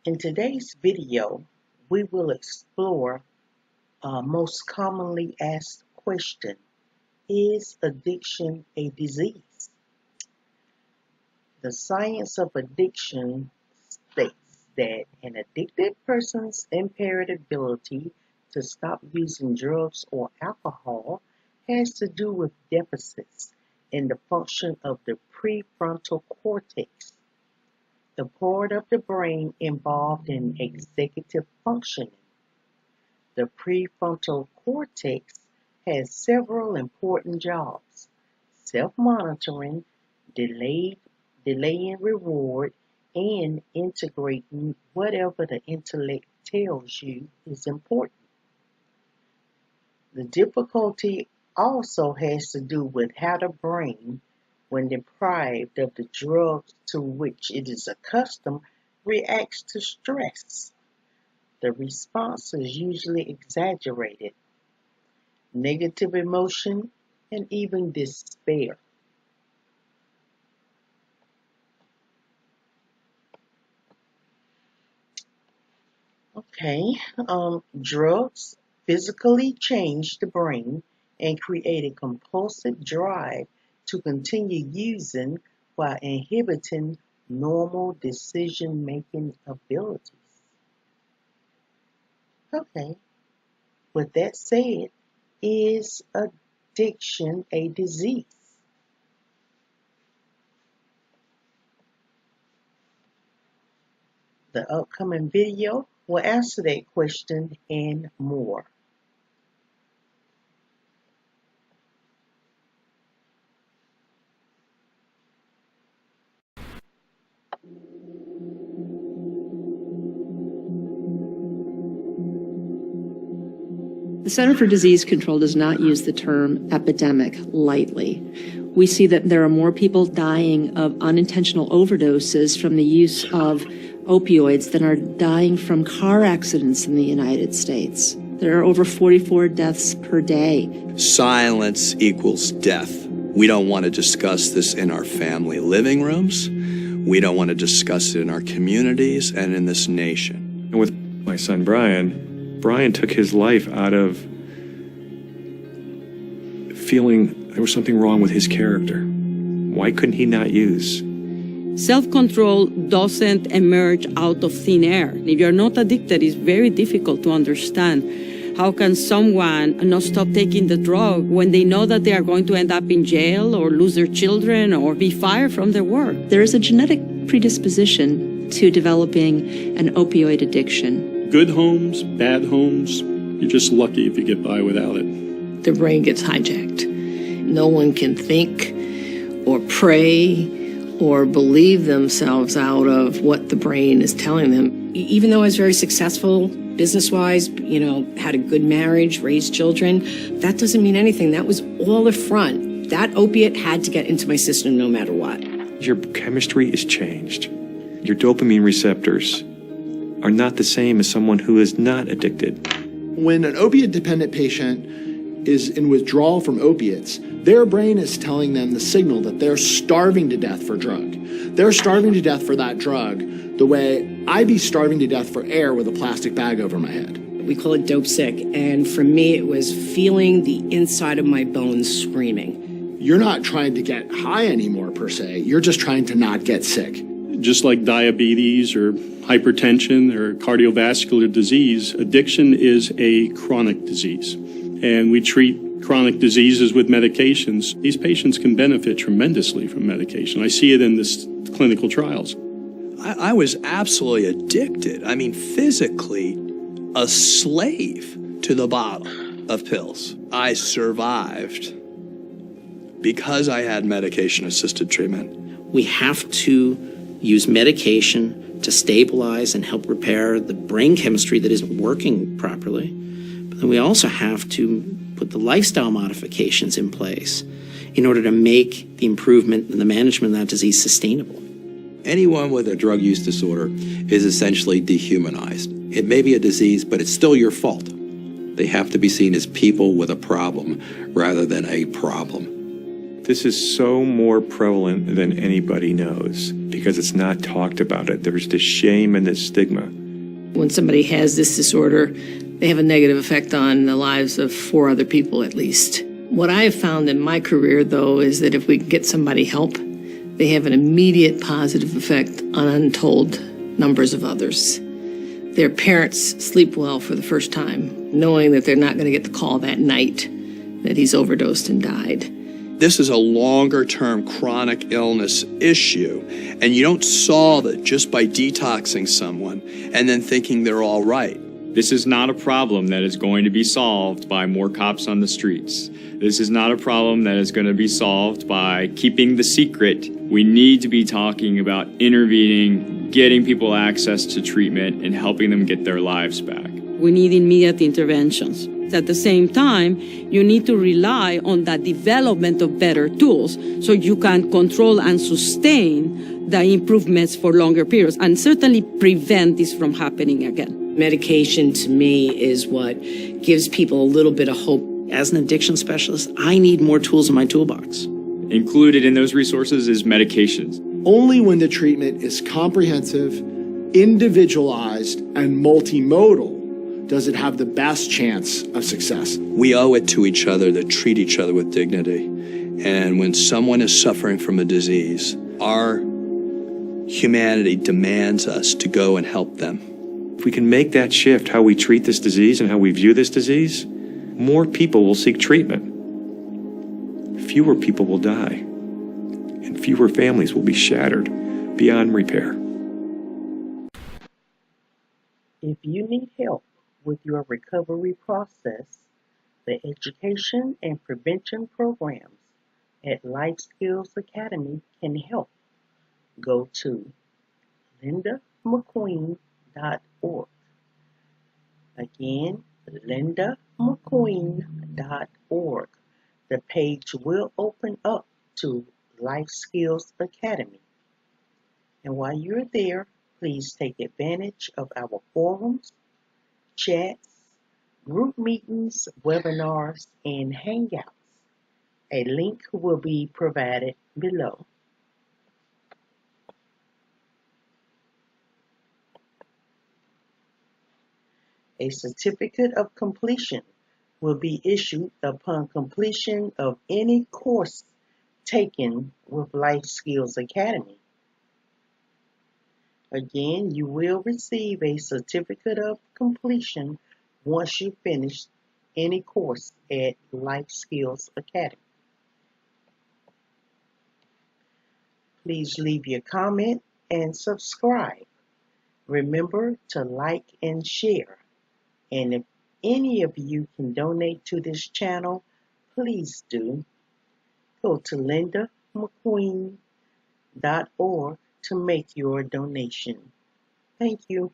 In today's video, we will explore most commonly asked question: is addiction a disease? The science of addiction states that an addicted person's impaired ability to stop using drugs or alcohol has to do with deficits in the function of the prefrontal cortex, the part of the brain involved in executive functioning. The prefrontal cortex has several important jobs: self-monitoring, delaying reward, and integrating whatever the intellect tells you is important. The difficulty also has to do with how the brain, when deprived of the drugs to which it is accustomed, reacts to stress. The response is usually exaggerated, negative emotion, and even despair. Drugs physically change the brain and create a compulsive drive to continue using while inhibiting normal decision-making abilities. Okay, with that said, is addiction a disease? The upcoming video will answer that question and more. The Center for Disease Control does not use the term epidemic lightly. We see that there are more people dying of unintentional overdoses from the use of opioids than are dying from car accidents in the United States. There are over 44 deaths per day. Silence equals death. We don't want to discuss this in our family living rooms. We don't want to discuss it in our communities and in this nation. And with my son Brian took his life out of feeling there was something wrong with his character. Why couldn't he not use? Self-control doesn't emerge out of thin air. If you're not addicted, it's very difficult to understand. How can someone not stop taking the drug when they know that they are going to end up in jail or lose their children or be fired from their work? There is a genetic predisposition to developing an opioid addiction. Good homes, bad homes, you're just lucky if you get by without it. The brain gets hijacked. No one can think or pray or believe themselves out of what the brain is telling them. Even though I was very successful business-wise, had a good marriage, raised children, that doesn't mean anything. That was all a front. That opiate had to get into my system no matter what. Your chemistry is changed. Your dopamine receptors are not the same as someone who is not addicted. When an opiate-dependent patient is in withdrawal from opiates, their brain is telling them the signal that they're starving to death for drug. They're starving to death for that drug the way I'd be starving to death for air with a plastic bag over my head. We call it dope sick, and for me it was feeling the inside of my bones screaming. You're not trying to get high anymore per se, you're just trying to not get sick. Just like diabetes or hypertension or cardiovascular disease, addiction is a chronic disease. And we treat chronic diseases with medications. These patients can benefit tremendously from medication. I see it in this clinical trials. I was absolutely addicted. I mean, physically a slave to the bottle of pills. I survived because I had medication-assisted treatment. We have to use medication to stabilize and help repair the brain chemistry that isn't working properly. But then we also have to put the lifestyle modifications in place in order to make the improvement and the management of that disease sustainable. Anyone with a drug use disorder is essentially dehumanized. It may be a disease, but it's still your fault. They have to be seen as people with a problem rather than a problem. This is so more prevalent than anybody knows because it's not talked about it. There's this shame and this stigma. When somebody has this disorder, they have a negative effect on the lives of 4 other people at least. What I have found in my career, though, is that if we get somebody help, they have an immediate positive effect on untold numbers of others. Their parents sleep well for the first time, knowing that they're not going to get the call that night that he's overdosed and died. This is a longer-term chronic illness issue, and you don't solve it just by detoxing someone and then thinking they're all right. This is not a problem that is going to be solved by more cops on the streets. This is not a problem that is going to be solved by keeping the secret. We need to be talking about intervening, getting people access to treatment, and helping them get their lives back. We need immediate interventions. At the same time, you need to rely on the development of better tools so you can control and sustain the improvements for longer periods and certainly prevent this from happening again. Medication, to me, is what gives people a little bit of hope. As an addiction specialist, I need more tools in my toolbox. Included in those resources is medications. Only when the treatment is comprehensive, individualized, and multimodal does it have the best chance of success. We owe it to each other to treat each other with dignity. And when someone is suffering from a disease, our humanity demands us to go and help them. If we can make that shift, how we treat this disease and how we view this disease, more people will seek treatment. Fewer people will die, and fewer families will be shattered beyond repair. If you need help with your recovery process, the education and prevention programs at Life Skills Academy can help. Go to lindamcqueen.org. Again, lindamcqueen.org. The page will open up to Life Skills Academy. And while you're there, please take advantage of our forums, chats, group meetings, webinars, and hangouts. A link will be provided below. A certificate of completion will be issued upon completion of any course taken with Life Skills Academy. Again, you will receive a certificate of completion once you finish any course at Life Skills Academy. Please leave your comment and subscribe. Remember to like and share. And if any of you can donate to this channel, please do. Go to lindamcqueen.org to make your donation. Thank you.